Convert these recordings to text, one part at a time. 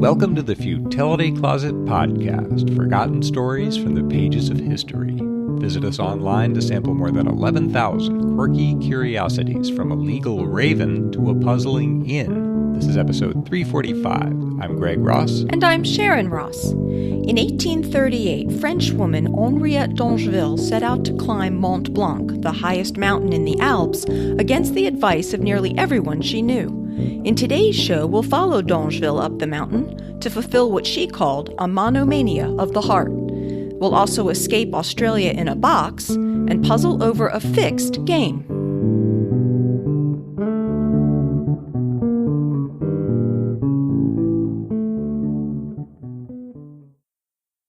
Welcome to the Futility Closet podcast, forgotten stories from the pages of history. Visit us online to sample more than 11,000 quirky curiosities, from a legal raven to a puzzling inn. This is episode 345. I'm Greg Ross. And I'm Sharon Ross. In 1838, Frenchwoman Henriette d'Angeville set out to climb Mont Blanc, the highest mountain in the Alps, against the advice of nearly everyone she knew. In today's show, we'll follow d'Angeville up the mountain to fulfill what she called a monomania of the heart. We'll also escape Australia in a box and puzzle over a fixed game.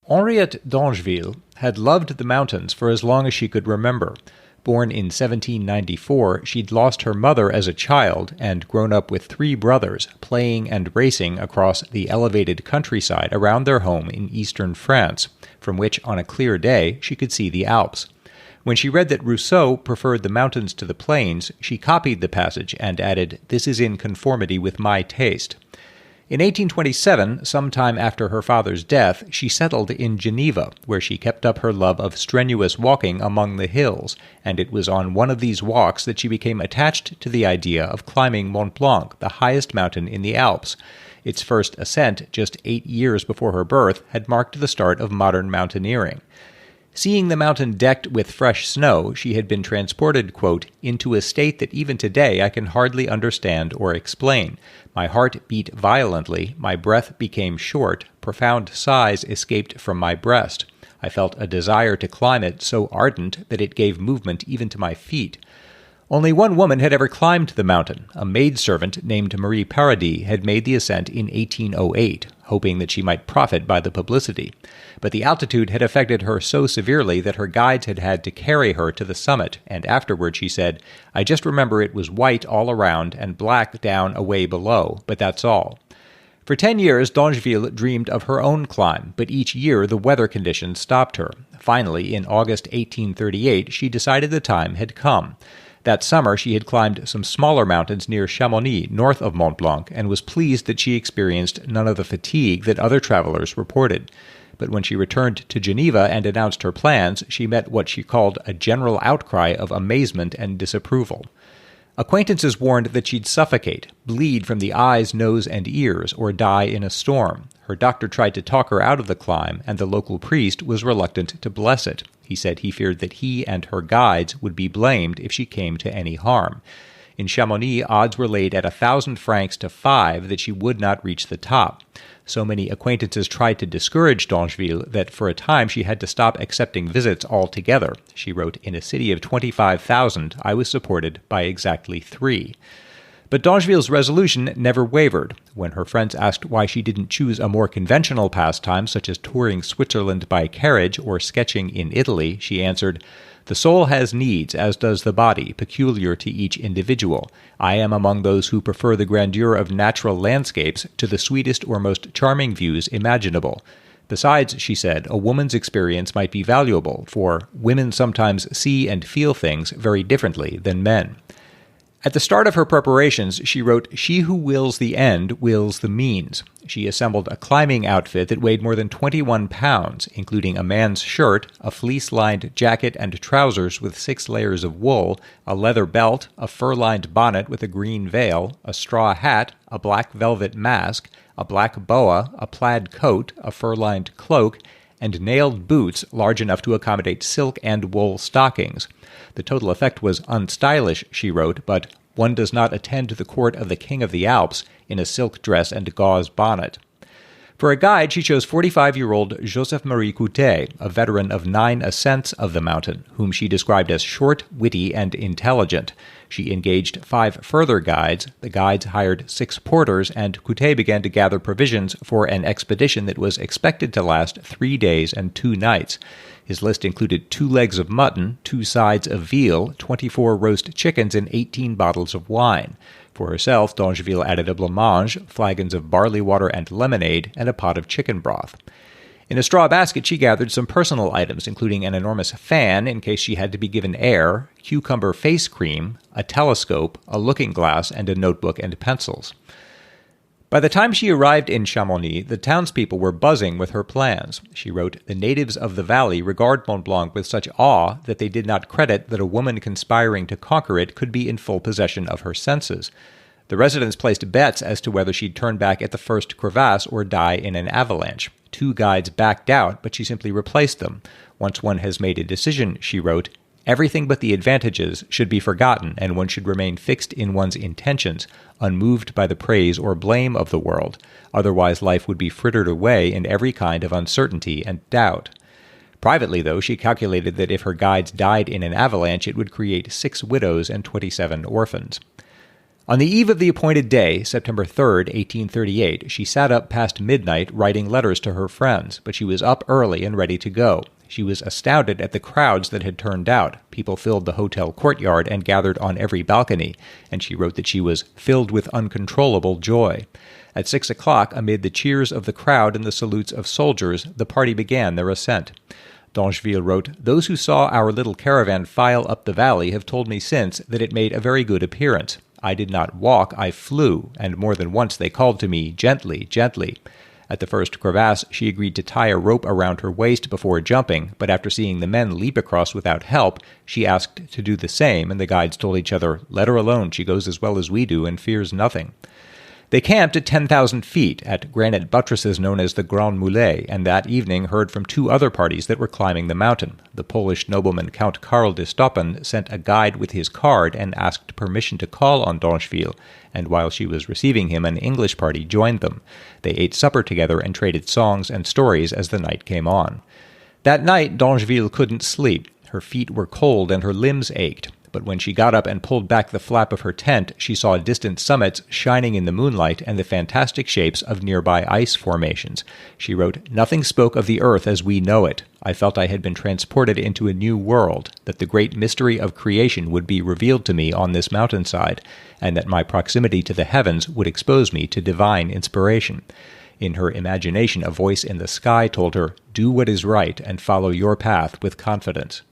Henriette d'Angeville had loved the mountains for as long as she could remember. Born in 1794, she'd lost her mother as a child and grown up with 3 brothers, playing and racing across the elevated countryside around their home in eastern France, from which, on a clear day, she could see the Alps. When she read that Rousseau preferred the mountains to the plains, she copied the passage and added, "This is in conformity with my taste." In 1827, sometime after her father's death, she settled in Geneva, where she kept up her love of strenuous walking among the hills, and it was on one of these walks that she became attached to the idea of climbing Mont Blanc, the highest mountain in the Alps. Its first ascent, just 8 years before her birth, had marked the start of modern mountaineering. Seeing the mountain decked with fresh snow, she had been transported, quote, "into a state that even today I can hardly understand or explain. My heart beat violently, my breath became short, profound sighs escaped from my breast. I felt a desire to climb it so ardent that it gave movement even to my feet." Only one woman had ever climbed the mountain. A maidservant named Marie Paradis had made the ascent in 1808, hoping that she might profit by the publicity. But the altitude had affected her so severely that her guides had had to carry her to the summit, and afterward she said, "I just remember it was white all around and black down away below, but that's all." For 10 years, d'Angeville dreamed of her own climb, but each year the weather conditions stopped her. Finally, in August 1838, she decided the time had come. That summer, she had climbed some smaller mountains near Chamonix, north of Mont Blanc, and was pleased that she experienced none of the fatigue that other travelers reported. But when she returned to Geneva and announced her plans, she met what she called a general outcry of amazement and disapproval. Acquaintances warned that she'd suffocate, bleed from the eyes, nose, and ears, or die in a storm. Her doctor tried to talk her out of the climb, and the local priest was reluctant to bless it. He said he feared that he and her guides would be blamed if she came to any harm. In Chamonix, odds were laid at 1,000 francs to 5 that she would not reach the top. So many acquaintances tried to discourage d'Angeville that for a time she had to stop accepting visits altogether. She wrote, "In a city of 25,000, I was supported by exactly 3. But d'Angeville's resolution never wavered. When her friends asked why she didn't choose a more conventional pastime, such as touring Switzerland by carriage or sketching in Italy, she answered, "The soul has needs, as does the body, peculiar to each individual. I am among those who prefer the grandeur of natural landscapes to the sweetest or most charming views imaginable. Besides," she said, "a woman's experience might be valuable, for women sometimes see and feel things very differently than men." At the start of her preparations, she wrote, "She who wills the end wills the means." She assembled a climbing outfit that weighed more than 21 pounds, including a man's shirt, a fleece-lined jacket and trousers with 6 layers of wool, a leather belt, a fur-lined bonnet with a green veil, a straw hat, a black velvet mask, a black boa, a plaid coat, a fur-lined cloak, and nailed boots large enough to accommodate silk and wool stockings. The total effect was unstylish, she wrote, but one does not attend to the court of the King of the Alps in a silk dress and gauze bonnet. For a guide, she chose 45-year-old Joseph-Marie Coutet, a veteran of 9 ascents of the mountain, whom she described as short, witty, and intelligent. She engaged 5 further guides. The guides hired 6 porters, and Coutet began to gather provisions for an expedition that was expected to last 3 days and 2 nights. His list included 2 legs of mutton, 2 sides of veal, 24 roast chickens, and 18 bottles of wine. For herself, d'Angeville added a blancmange, flagons of barley water and lemonade, and a pot of chicken broth. In a straw basket, she gathered some personal items, including an enormous fan in case she had to be given air, cucumber face cream, a telescope, a looking glass, and a notebook and pencils. By the time she arrived in Chamonix, the townspeople were buzzing with her plans. She wrote, "The natives of the valley regard Mont Blanc with such awe that they did not credit that a woman conspiring to conquer it could be in full possession of her senses. The residents placed bets as to whether she'd turn back at the first crevasse or die in an avalanche. 2 guides backed out, but she simply replaced them. Once one has made a decision," she wrote, "everything but the advantages should be forgotten, and one should remain fixed in one's intentions, unmoved by the praise or blame of the world. Otherwise life would be frittered away in every kind of uncertainty and doubt." Privately, though, she calculated that if her guides died in an avalanche, it would create 6 widows and 27 orphans. On the eve of the appointed day, September 3rd, 1838, she sat up past midnight writing letters to her friends, but she was up early and ready to go. She was astounded at the crowds that had turned out. People filled the hotel courtyard and gathered on every balcony, and she wrote that she was filled with uncontrollable joy. At 6 o'clock, amid the cheers of the crowd and the salutes of soldiers, the party began their ascent. Dangeville wrote, "Those who saw our little caravan file up the valley have told me since that it made a very good appearance. I did not walk, I flew, and more than once they called to me, 'Gently, gently.' At the first crevasse, she agreed to tie a rope around her waist before jumping, but after seeing the men leap across without help, she asked to do the same, and the guides told each other, 'Let her alone, she goes as well as we do and fears nothing.' They camped at 10,000 feet, at granite buttresses known as the Grand Mulets, and that evening heard from 2 other parties that were climbing the mountain. The Polish nobleman Count Karl de Stoppen sent a guide with his card and asked permission to call on Dangeville, and while she was receiving him, an English party joined them. They ate supper together and traded songs and stories as the night came on. That night, Dangeville couldn't sleep. Her feet were cold and her limbs ached. But when she got up and pulled back the flap of her tent, she saw distant summits shining in the moonlight and the fantastic shapes of nearby ice formations. She wrote, "Nothing spoke of the earth as we know it. I felt I had been transported into a new world, that the great mystery of creation would be revealed to me on this mountainside, and that my proximity to the heavens would expose me to divine inspiration." In her imagination, a voice in the sky told her, "Do what is right and follow your path with confidence."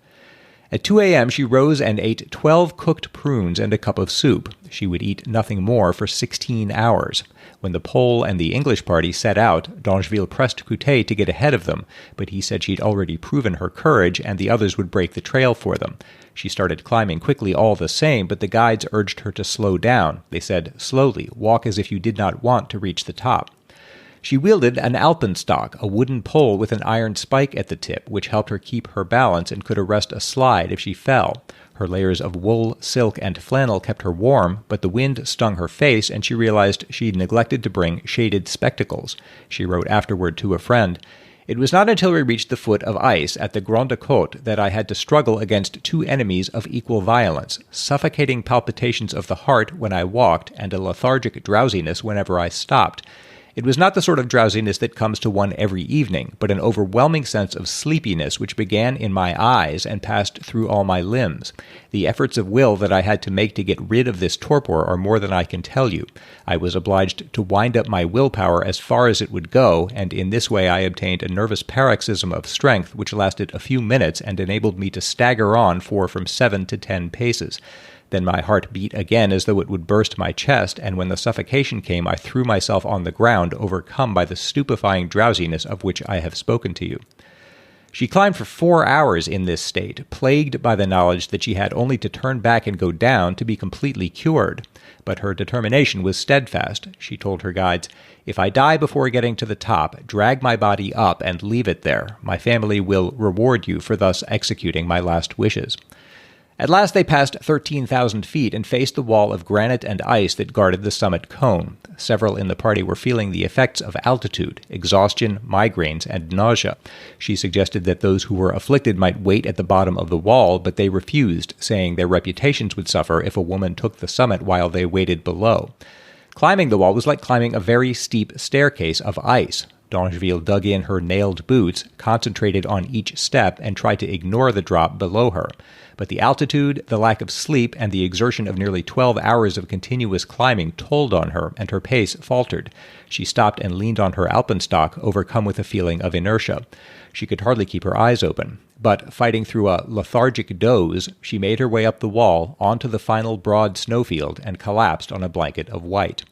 At 2 a.m. she rose and ate 12 cooked prunes and a cup of soup. She would eat nothing more for 16 hours. When the Pole and the English party set out, Dangeville pressed Coutet to get ahead of them, but he said she'd already proven her courage and the others would break the trail for them. She started climbing quickly all the same, but the guides urged her to slow down. They said, "Slowly, walk as if you did not want to reach the top." She wielded an alpenstock, a wooden pole with an iron spike at the tip, which helped her keep her balance and could arrest a slide if she fell. Her layers of wool, silk, and flannel kept her warm, but the wind stung her face, and she realized she'd neglected to bring shaded spectacles. She wrote afterward to a friend, "It was not until we reached the foot of ice at the Grande Côte that I had to struggle against 2 enemies of equal violence, suffocating palpitations of the heart when I walked and a lethargic drowsiness whenever I stopped. It was not the sort of drowsiness that comes to one every evening, but an overwhelming sense of sleepiness which began in my eyes and passed through all my limbs. The efforts of will that I had to make to get rid of this torpor are more than I can tell you. I was obliged to wind up my willpower as far as it would go, and in this way I obtained a nervous paroxysm of strength which lasted a few minutes and enabled me to stagger on for from 7 to 10 paces. Then my heart beat again as though it would burst my chest, and when the suffocation came, I threw myself on the ground, overcome by the stupefying drowsiness of which I have spoken to you." She climbed for 4 hours in this state, plagued by the knowledge that she had only to turn back and go down to be completely cured. But her determination was steadfast. She told her guides, "If I die before getting to the top, drag my body up and leave it there. My family will reward you for thus executing my last wishes." At last they passed 13,000 feet and faced the wall of granite and ice that guarded the summit cone. Several in the party were feeling the effects of altitude, exhaustion, migraines, and nausea. She suggested that those who were afflicted might wait at the bottom of the wall, but they refused, saying their reputations would suffer if a woman took the summit while they waited below. Climbing the wall was like climbing a very steep staircase of ice. Dangeville dug in her nailed boots, concentrated on each step, and tried to ignore the drop below her. But the altitude, the lack of sleep, and the exertion of nearly 12 hours of continuous climbing told on her, and her pace faltered. She stopped and leaned on her alpenstock, overcome with a feeling of inertia. She could hardly keep her eyes open. But, fighting through a lethargic doze, she made her way up the wall, onto the final broad snowfield, and collapsed on a blanket of white.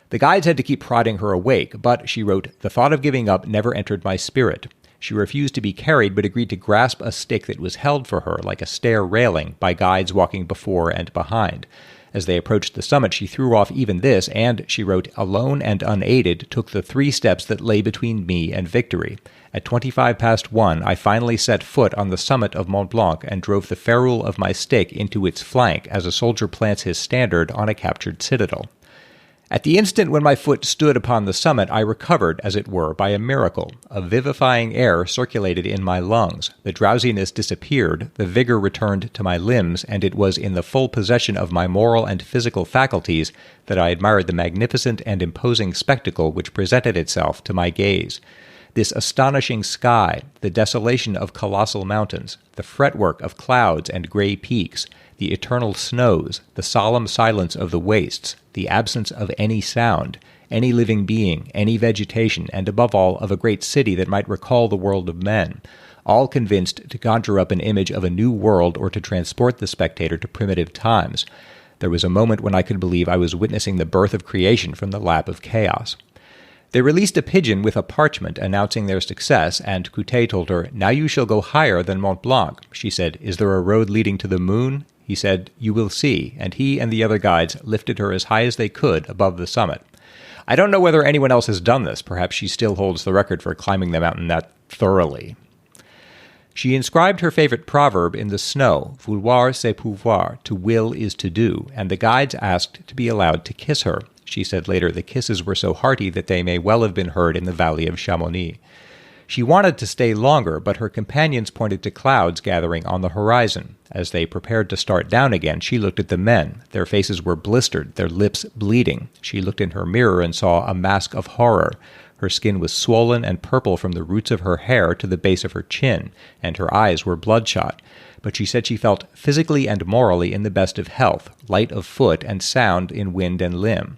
The guides had to keep prodding her awake, but, she wrote, the thought of giving up never entered my spirit. She refused to be carried, but agreed to grasp a stick that was held for her like a stair railing by guides walking before and behind. As they approached the summit, she threw off even this and, she wrote, alone and unaided, took the 3 steps that lay between me and victory. At 1:25, I finally set foot on the summit of Mont Blanc and drove the ferrule of my stick into its flank as a soldier plants his standard on a captured citadel. At the instant when my foot stood upon the summit, I recovered, as it were, by a miracle. A vivifying air circulated in my lungs. The drowsiness disappeared, the vigor returned to my limbs, and it was in the full possession of my moral and physical faculties that I admired the magnificent and imposing spectacle which presented itself to my gaze. This astonishing sky, the desolation of colossal mountains, the fretwork of clouds and gray peaks, the eternal snows, the solemn silence of the wastes, the absence of any sound, any living being, any vegetation, and above all of a great city that might recall the world of men, all convinced to conjure up an image of a new world or to transport the spectator to primitive times. There was a moment when I could believe I was witnessing the birth of creation from the lap of chaos. They released a pigeon with a parchment announcing their success, and Coutet told her, "Now you shall go higher than Mont Blanc." She said, "Is there a road leading to the moon?" He said, "You will see," and he and the other guides lifted her as high as they could above the summit. I don't know whether anyone else has done this. Perhaps she still holds the record for climbing the mountain that thoroughly. She inscribed her favorite proverb in the snow, "Vouloir c'est pouvoir," to will is to do, and the guides asked to be allowed to kiss her. She said later the kisses were so hearty that they may well have been heard in the valley of Chamonix. She wanted to stay longer, but her companions pointed to clouds gathering on the horizon. As they prepared to start down again, she looked at the men. Their faces were blistered, their lips bleeding. She looked in her mirror and saw a mask of horror. Her skin was swollen and purple from the roots of her hair to the base of her chin, and her eyes were bloodshot. But she said she felt physically and morally in the best of health, light of foot and sound in wind and limb.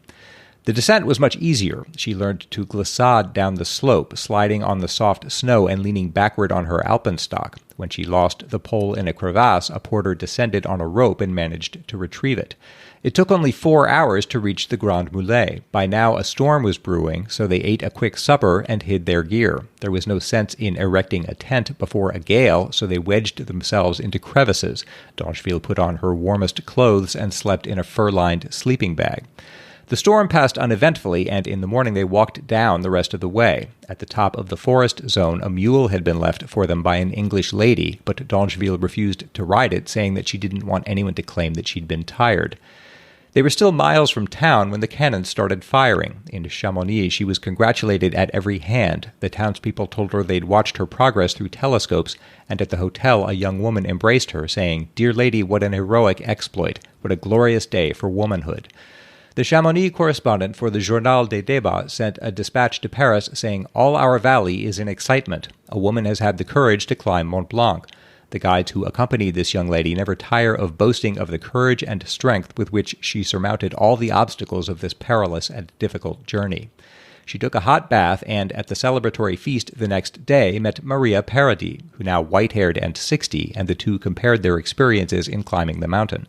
The descent was much easier. She learned to glissade down the slope, sliding on the soft snow and leaning backward on her alpenstock. When she lost the pole in a crevasse, a porter descended on a rope and managed to retrieve it. It took only 4 hours to reach the Grand Mulets. By now a storm was brewing, so they ate a quick supper and hid their gear. There was no sense in erecting a tent before a gale, so they wedged themselves into crevices. Dangeville put on her warmest clothes and slept in a fur-lined sleeping bag. The storm passed uneventfully, and in the morning they walked down the rest of the way. At the top of the forest zone, a mule had been left for them by an English lady, but Dangeville refused to ride it, saying that she didn't want anyone to claim that she'd been tired. They were still miles from town when the cannon started firing. In Chamonix, she was congratulated at every hand. The townspeople told her they'd watched her progress through telescopes, and at the hotel a young woman embraced her, saying, "Dear lady, what an heroic exploit! What a glorious day for womanhood!" The Chamonix correspondent for the Journal des Débats sent a dispatch to Paris saying, "All our valley is in excitement. A woman has had the courage to climb Mont Blanc." The guides who accompanied this young lady never tire of boasting of the courage and strength with which she surmounted all the obstacles of this perilous and difficult journey. She took a hot bath and, at the celebratory feast the next day, met Maria Paradis, who now white-haired and 60, and the two compared their experiences in climbing the mountain.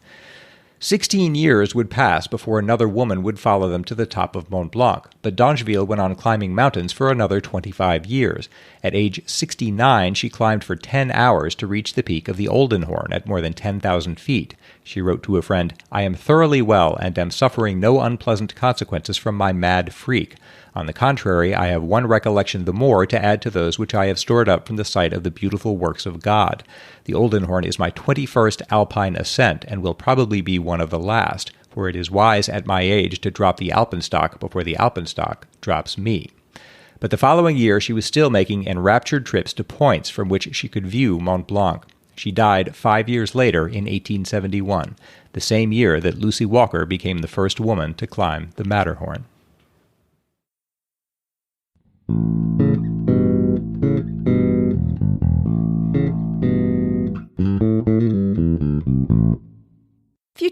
16 years would pass before another woman would follow them to the top of Mont Blanc, but Dangeville went on climbing mountains for another 25 years. At age 69, she climbed for 10 hours to reach the peak of the Oldenhorn at more than 10,000 feet. She wrote to a friend, "I am thoroughly well and am suffering no unpleasant consequences from my mad freak. On the contrary, I have one recollection the more to add to those which I have stored up from the sight of the beautiful works of God. The Oldenhorn is my 21st alpine ascent, and will probably be one of the last, for it is wise at my age to drop the alpenstock before the alpenstock drops me." But the following year she was still making enraptured trips to points from which she could view Mont Blanc. She died 5 years later in 1871, the same year that Lucy Walker became the first woman to climb the Matterhorn.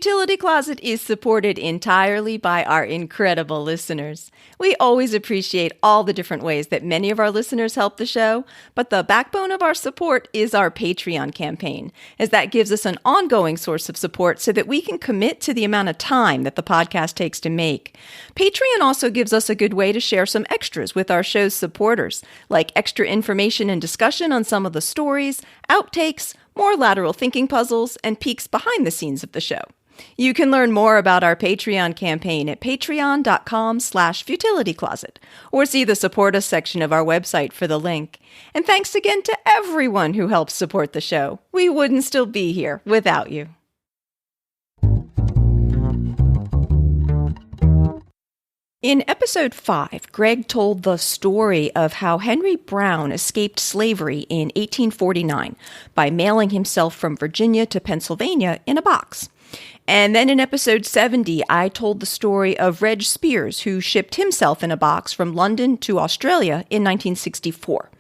Futility Closet is supported entirely by our incredible listeners. We always appreciate all the different ways that many of our listeners help the show, but the backbone of our support is our Patreon campaign, as that gives us an ongoing source of support so that we can commit to the amount of time that the podcast takes to make. Patreon also gives us a good way to share some extras with our show's supporters, like extra information and discussion on some of the stories, outtakes, more lateral thinking puzzles, and peeks behind the scenes of the show. You can learn more about our Patreon campaign at patreon.com/futilitycloset, or see the Support Us section of our website for the link. And thanks again to everyone who helps support the show. We wouldn't still be here without you. In episode 5, Greg told the story of how Henry Brown escaped slavery in 1849 by mailing himself from Virginia to Pennsylvania in a box. And then in episode 70, I told the story of Reg Spears, who shipped himself in a box from London to Australia in 1964.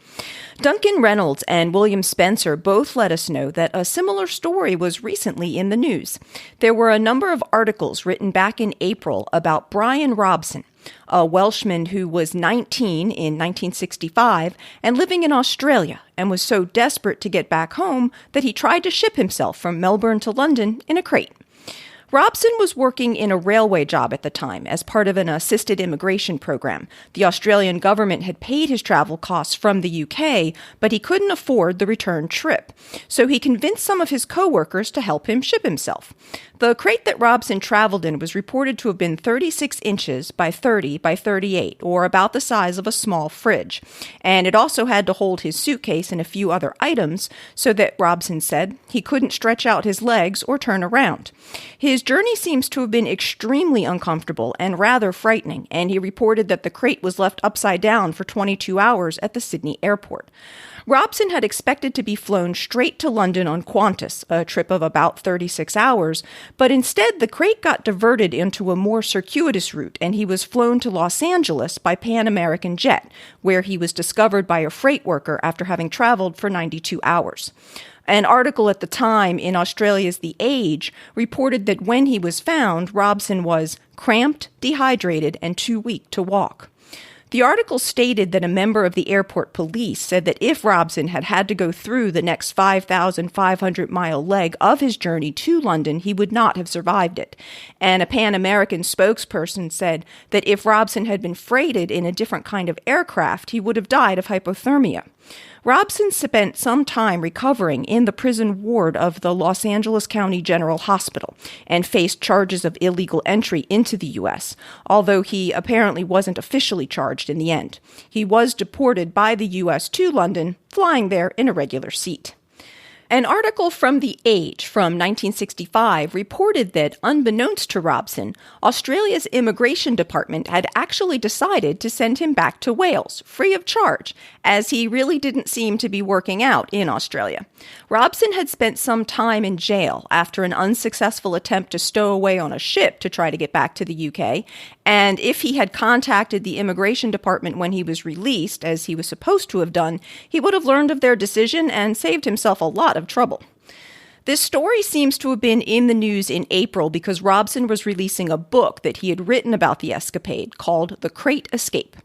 Duncan Reynolds and William Spencer both let us know that a similar story was recently in the news. There were a number of articles written back in April about Brian Robson, a Welshman who was 19 in 1965 and living in Australia, and was so desperate to get back home that he tried to ship himself from Melbourne to London in a crate. Robson was working in a railway job at the time as part of an assisted immigration program. The Australian government had paid his travel costs from the UK, but he couldn't afford the return trip. So he convinced some of his co-workers to help him ship himself. The crate that Robson traveled in was reported to have been 36 inches by 30 by 38, or about the size of a small fridge. And it also had to hold his suitcase and a few other items, so that, Robson said, he couldn't stretch out his legs or turn around. His journey seems to have been extremely uncomfortable and rather frightening, and he reported that the crate was left upside down for 22 hours at the Sydney airport. Robson had expected to be flown straight to London on Qantas, a trip of about 36 hours, but instead the crate got diverted into a more circuitous route, and he was flown to Los Angeles by Pan American Jet, where he was discovered by a freight worker after having traveled for 92 hours. An article at the time in Australia's The Age reported that when he was found, Robson was cramped, dehydrated, and too weak to walk. The article stated that a member of the airport police said that if Robson had had to go through the next 5,500-mile leg of his journey to London, he would not have survived it. And a Pan American spokesperson said that if Robson had been freighted in a different kind of aircraft, he would have died of hypothermia. Robson spent some time recovering in the prison ward of the Los Angeles County General Hospital and faced charges of illegal entry into the U.S., although he apparently wasn't officially charged in the end. He was deported by the U.S. to London, flying there in a regular seat. An article from The Age from 1965 reported that, unbeknownst to Robson, Australia's immigration department had actually decided to send him back to Wales, free of charge, as he really didn't seem to be working out in Australia. Robson had spent some time in jail after an unsuccessful attempt to stow away on a ship to try to get back to the UK, and if he had contacted the immigration department when he was released, as he was supposed to have done, he would have learned of their decision and saved himself a lot of trouble. This story seems to have been in the news in April because Robson was releasing a book that he had written about the escapade called The Crate Escape.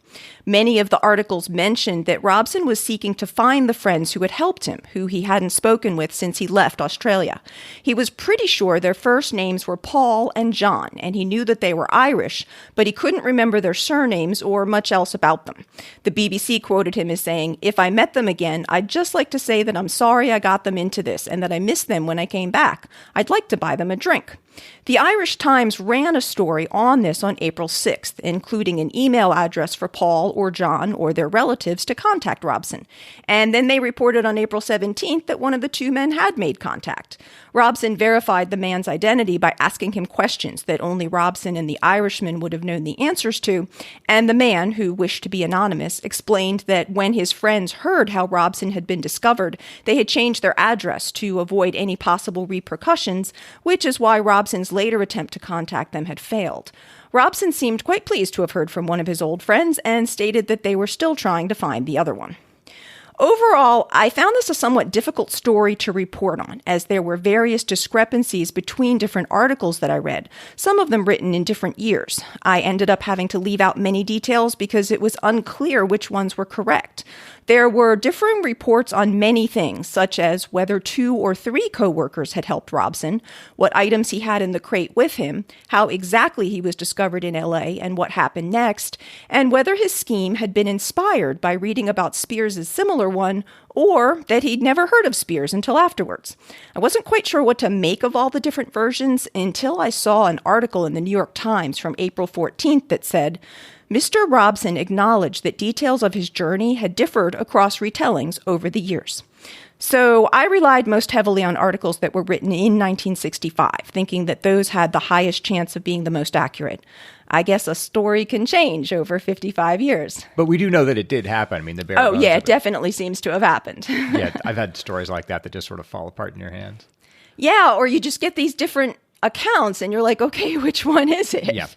Many of the articles mentioned that Robson was seeking to find the friends who had helped him, who he hadn't spoken with since he left Australia. He was pretty sure their first names were Paul and John, and he knew that they were Irish, but he couldn't remember their surnames or much else about them. The BBC quoted him as saying, "If I met them again, I'd just like to say that I'm sorry I got them into this and that I missed them when I came back. I'd like to buy them a drink." The Irish Times ran a story on this on April 6th, including an email address for Paul or John or their relatives to contact Robson. And then they reported on April 17th that one of the two men had made contact. Robson verified the man's identity by asking him questions that only Robson and the Irishman would have known the answers to, and the man, who wished to be anonymous, explained that when his friends heard how Robson had been discovered, they had changed their address to avoid any possible repercussions, which is why Robson's later attempt to contact them had failed. Robson seemed quite pleased to have heard from one of his old friends and stated that they were still trying to find the other one. Overall, I found this a somewhat difficult story to report on, as there were various discrepancies between different articles that I read, some of them written in different years. I ended up having to leave out many details because it was unclear which ones were correct. There were differing reports on many things, such as whether 2 or 3 co-workers had helped Robson, what items he had in the crate with him, how exactly he was discovered in LA and what happened next, and whether his scheme had been inspired by reading about Spears' similar one, or that he'd never heard of Spears until afterwards. I wasn't quite sure what to make of all the different versions until I saw an article in the New York Times from April 14th that said, Mr. Robson acknowledged that details of his journey had differed across retellings over the years. So I relied most heavily on articles that were written in 1965, thinking that those had the highest chance of being the most accurate. I guess a story can change over 55 years. But we do know that it did happen. I mean, the bare Oh, bones yeah, of it definitely seems to have happened. Yeah, I've had stories like that just sort of fall apart in your hands. Yeah, or you just get these different accounts and you're like, okay, which one is it? Yeah.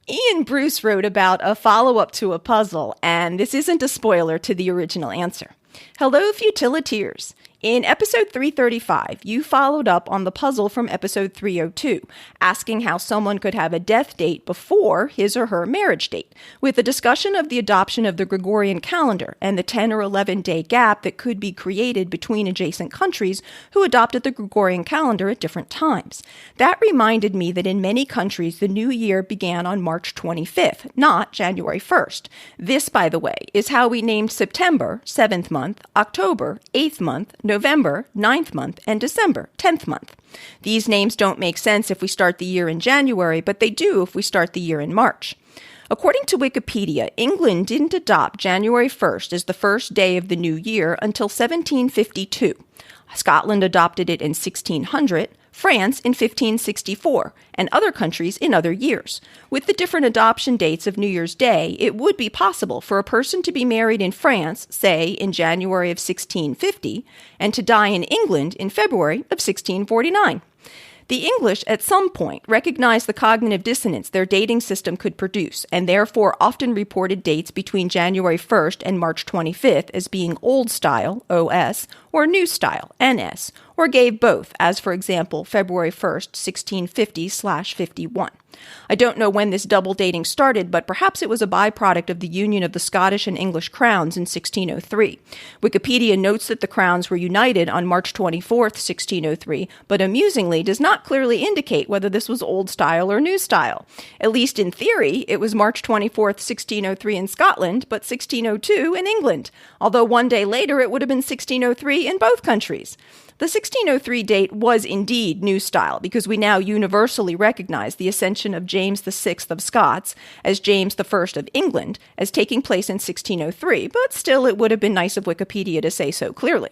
Ian Bruce wrote about a follow-up to a puzzle, and this isn't a spoiler to the original answer. Hello, Futiliteers. In episode 335, you followed up on the puzzle from episode 302, asking how someone could have a death date before his or her marriage date, with a discussion of the adoption of the Gregorian calendar and the 10 or 11-day gap that could be created between adjacent countries who adopted the Gregorian calendar at different times. That reminded me that in many countries, the new year began on March 25th, not January 1st. This, by the way, is how we named September, 7th month, October, 8th month, November, 9th month, and December, 10th month. These names don't make sense if we start the year in January, but they do if we start the year in March. According to Wikipedia, England didn't adopt January 1st as the first day of the new year until 1752. Scotland adopted it in 1600, France in 1564, and other countries in other years. With the different adoption dates of New Year's Day, it would be possible for a person to be married in France, say, in January of 1650, and to die in England in February of 1649. The English, at some point, recognized the cognitive dissonance their dating system could produce, and therefore often reported dates between January 1st and March 25th as being Old Style, OS, or New Style, NS, or gave both, as for example, February 1st, 1650/51. I don't know when this double dating started, but perhaps it was a byproduct of the union of the Scottish and English crowns in 1603. Wikipedia notes that the crowns were united on March 24th, 1603, but amusingly does not clearly indicate whether this was Old Style or New Style. At least in theory, it was March 24th, 1603 in Scotland, but 1602 in England, although one day later it would have been 1603 in both countries. The 1603 date was indeed New Style because we now universally recognize the ascension of James VI of Scots as James I of England as taking place in 1603, but still it would have been nice of Wikipedia to say so clearly.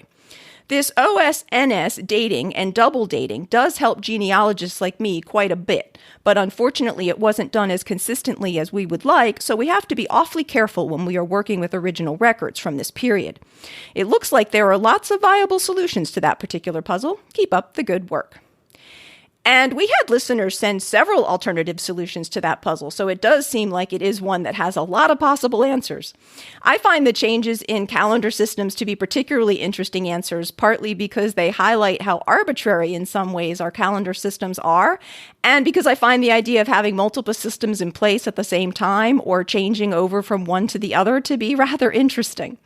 This OS-NS dating and double dating does help genealogists like me quite a bit, but unfortunately it wasn't done as consistently as we would like, so we have to be awfully careful when we are working with original records from this period. It looks like there are lots of viable solutions to that particular puzzle. Keep up the good work. And we had listeners send several alternative solutions to that puzzle, so it does seem like it is one that has a lot of possible answers. I find the changes in calendar systems to be particularly interesting answers, partly because they highlight how arbitrary in some ways our calendar systems are, and because I find the idea of having multiple systems in place at the same time or changing over from one to the other to be rather interesting.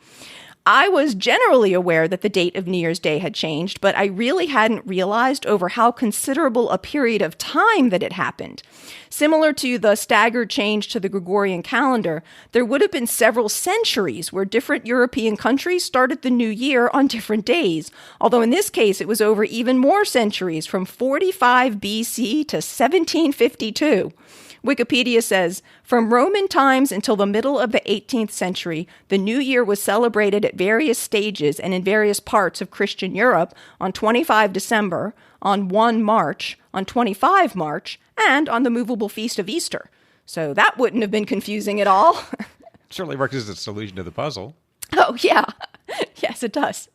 I was generally aware that the date of New Year's Day had changed, but I really hadn't realized over how considerable a period of time that it happened. Similar to the staggered change to the Gregorian calendar, there would have been several centuries where different European countries started the new year on different days, although in this case it was over even more centuries, from 45 BC to 1752. Wikipedia says, from Roman times until the middle of the 18th century, the New Year was celebrated at various stages and in various parts of Christian Europe on 25 December, on 1 March, on 25 March, and on the movable feast of Easter. So that wouldn't have been confusing at all. Certainly works as a solution to the puzzle. Oh, yeah. Yes, it does.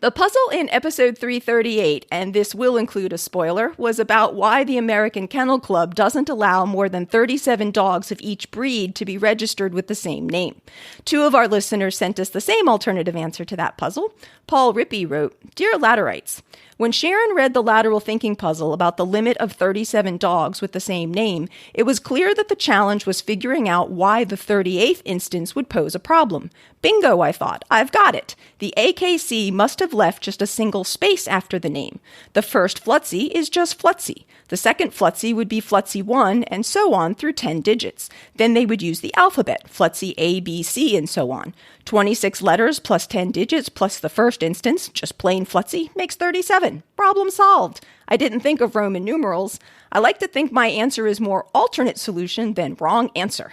The puzzle in episode 338, and this will include a spoiler, was about why the American Kennel Club doesn't allow more than 37 dogs of each breed to be registered with the same name. 2 of our listeners sent us the same alternative answer to that puzzle. Paul Rippey wrote, "Dear Laterites, when Sharon read the lateral thinking puzzle about the limit of 37 dogs with the same name, it was clear that the challenge was figuring out why the 38th instance would pose a problem. Bingo, I thought. I've got it. The AKC must have left just a single space after the name. The first Flutzy is just Flutzy. The second Flutzy would be Flutzy 1, and so on through 10 digits. Then they would use the alphabet, Flutzy A, B, C, and so on. 26 letters plus 10 digits plus the first instance, just plain Flutzy, makes 37. Problem solved. I didn't think of Roman numerals. I like to think my answer is more alternate solution than wrong answer."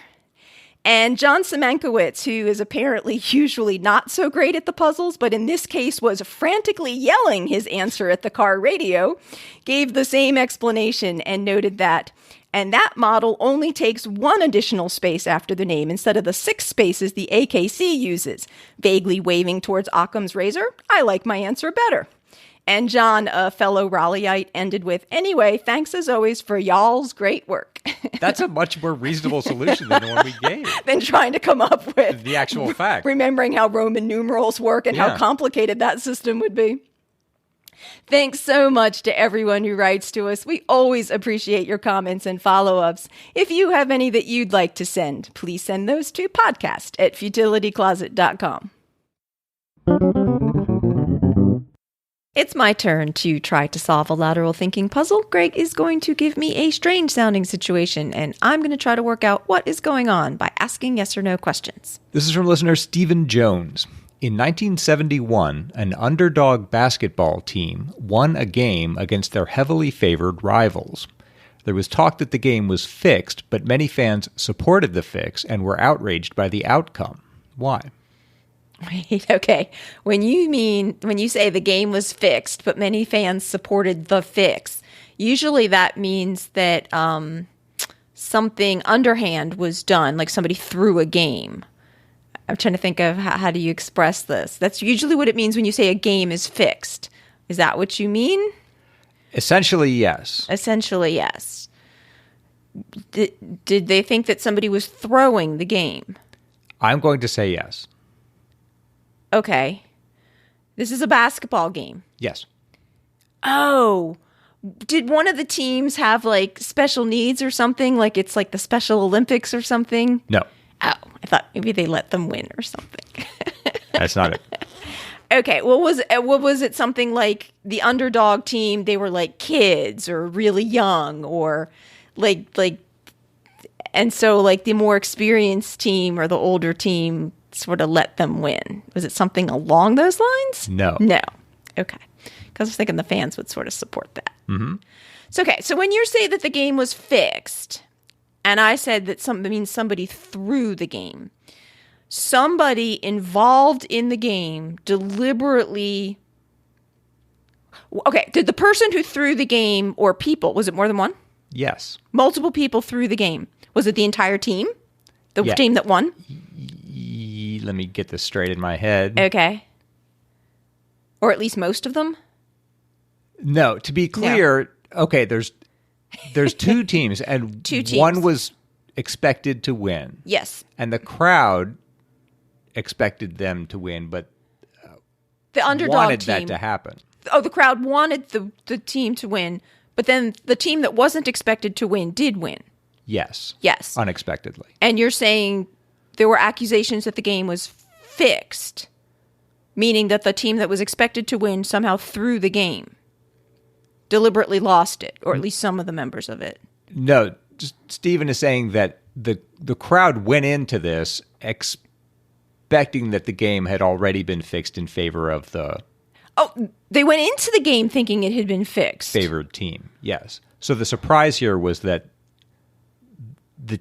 And John Semenkowitz, who is apparently usually not so great at the puzzles, but in this case was frantically yelling his answer at the car radio, gave the same explanation and noted that, and that model only takes 1 additional space after the name instead of the 6 spaces the AKC uses. Vaguely waving towards Occam's razor, I like my answer better. And John, a fellow Raleighite, ended with, "Anyway, thanks as always for y'all's great work." That's a much more reasonable solution than the one we gave. Than trying to come up with the actual fact. Remembering how Roman numerals work and how complicated that system would be. Thanks so much to everyone who writes to us. We always appreciate your comments and follow-ups. If you have any that you'd like to send, please send those to podcast@futilitycloset.com. It's my turn to try to solve a lateral thinking puzzle. Greg is going to give me a strange sounding situation, and I'm going to try to work out what is going on by asking yes or no questions. This is from listener Stephen Jones. In 1971, an underdog basketball team won a game against their heavily favored rivals. There was talk that the game was fixed, but many fans supported the fix and were outraged by the outcome. Why? Wait, okay. When you say the game was fixed, but many fans supported the fix, usually that means that something underhand was done, like somebody threw a game. I'm trying to think of how do you express this. That's usually what it means when you say a game is fixed. Is that what you mean? Essentially, yes. Essentially, yes. Did they think that somebody was throwing the game? I'm going to say yes. Okay. This is a basketball game. Yes. Oh, did one of the teams have like special needs or something? Like it's like the Special Olympics or something? No. Oh, I thought maybe they let them win or something. That's not it. Okay. What was it? Something like the underdog team, they were like kids or really young or like, and so like the more experienced team or the older team sort of let them win. Was it something along those lines? No. No. Okay. Because I was thinking the fans would sort of support that. Mm-hmm. So, okay. So when you say that the game was fixed, and I said that means somebody threw the game, somebody involved in the game deliberately... Okay. Did the person who threw the game or people, was it more than one? Yes. Multiple people threw the game. Was it the entire team? The team that won? Let me get this straight in my head. Okay. Or at least most of them? No, to be clear, okay, there's 2 teams, and 2 teams. One was expected to win. Yes. And the crowd expected them to win, but the underdog wanted team, that to happen. Oh, the crowd wanted the team to win, but then the team that wasn't expected to win did win. Yes. Yes. Unexpectedly. And you're saying there were accusations that the game was fixed, meaning that the team that was expected to win somehow threw the game, deliberately lost it, or at least some of the members of it. No, Stephen is saying that the crowd went into this expecting that the game had already been fixed in favor of the... Oh, they went into the game thinking it had been fixed. Favored team, yes. So the surprise here was that the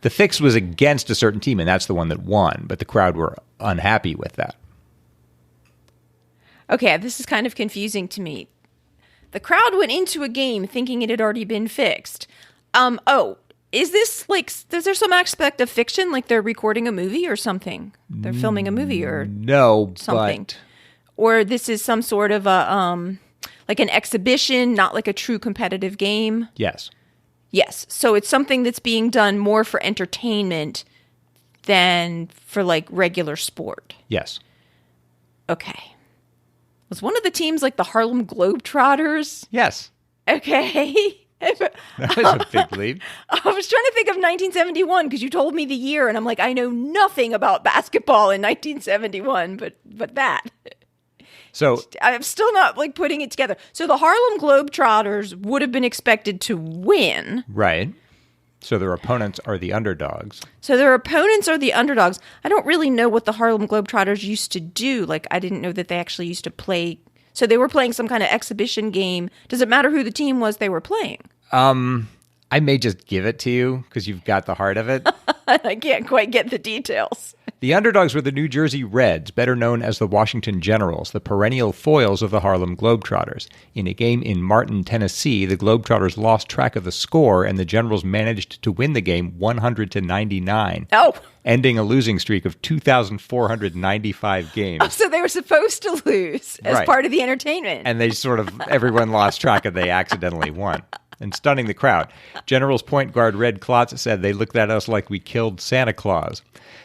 fix was against a certain team, and that's the one that won, but the crowd were unhappy with that. Okay, this is kind of confusing to me. The crowd went into a game thinking it had already been fixed. Is this like, is there some aspect of fiction, like they're recording a movie or something? They're filming a movie or no, something. But Or this is some sort of a like an exhibition, not like a true competitive game? Yes. Yes. So it's something that's being done more for entertainment than for like regular sport. Yes. Okay. Was one of the teams like the Harlem Globetrotters? Yes. Okay. That was a big leap. I was trying to think of 1971 because you told me the year, and I'm like, I know nothing about basketball in 1971, but that. So I'm still not like putting it together. So the Harlem Globetrotters would have been expected to win. right. So their opponents are the underdogs. So their opponents are the underdogs. I don't really know what the Harlem Globetrotters used to do. Like, I didn't know that they actually used to play. So they were playing some kind of exhibition game. Does it matter who the team was they were playing? I may just give it to you because you've got the heart of it. I can't quite get the details. The underdogs were the New Jersey Reds, better known as the Washington Generals, the perennial foils of the Harlem Globetrotters. In a game in Martin, Tennessee, the Globetrotters lost track of the score, and the Generals managed to win the game 100-99. Oh. Ending a losing streak of 2,495 games. Oh, so they were supposed to lose as Right. part of the entertainment. And they everyone lost track and they accidentally won. And stunning the crowd. Generals point guard Red Klotz said they looked at us like we killed Santa Claus.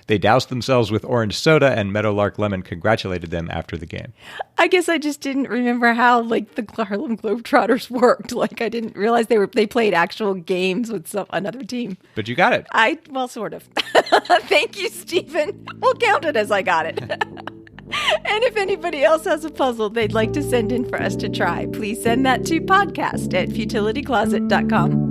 They doused themselves with orange soda, and Meadowlark Lemon congratulated them after the game. I guess I just didn't remember how like the Harlem Globetrotters worked. Like I didn't realize they played actual games with another team. But you got it. Well, sort of. Thank you, Stephen. We'll count it as I got it. And if anybody else has a puzzle they'd like to send in for us to try, please send that to podcast@futilitycloset.com.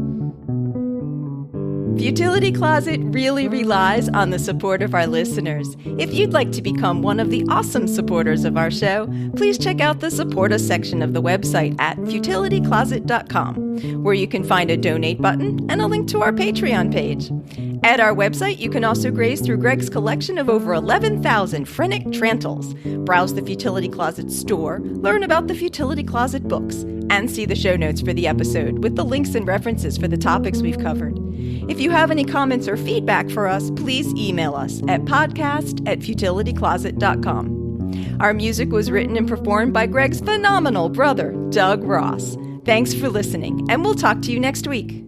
Futility Closet really relies on the support of our listeners. If you'd like to become one of the awesome supporters of our show, please check out the Support Us section of the website at futilitycloset.com, where you can find a donate button and a link to our Patreon page. At our website, you can also graze through Greg's collection of over 11,000 phrenic trantals, browse the Futility Closet store, learn about the Futility Closet books, and see the show notes for the episode with the links and references for the topics we've covered. If you have any comments or feedback for us, please email us at podcast@futilitycloset.com. Our music was written and performed by Greg's phenomenal brother, Doug Ross. Thanks for listening, and we'll talk to you next week.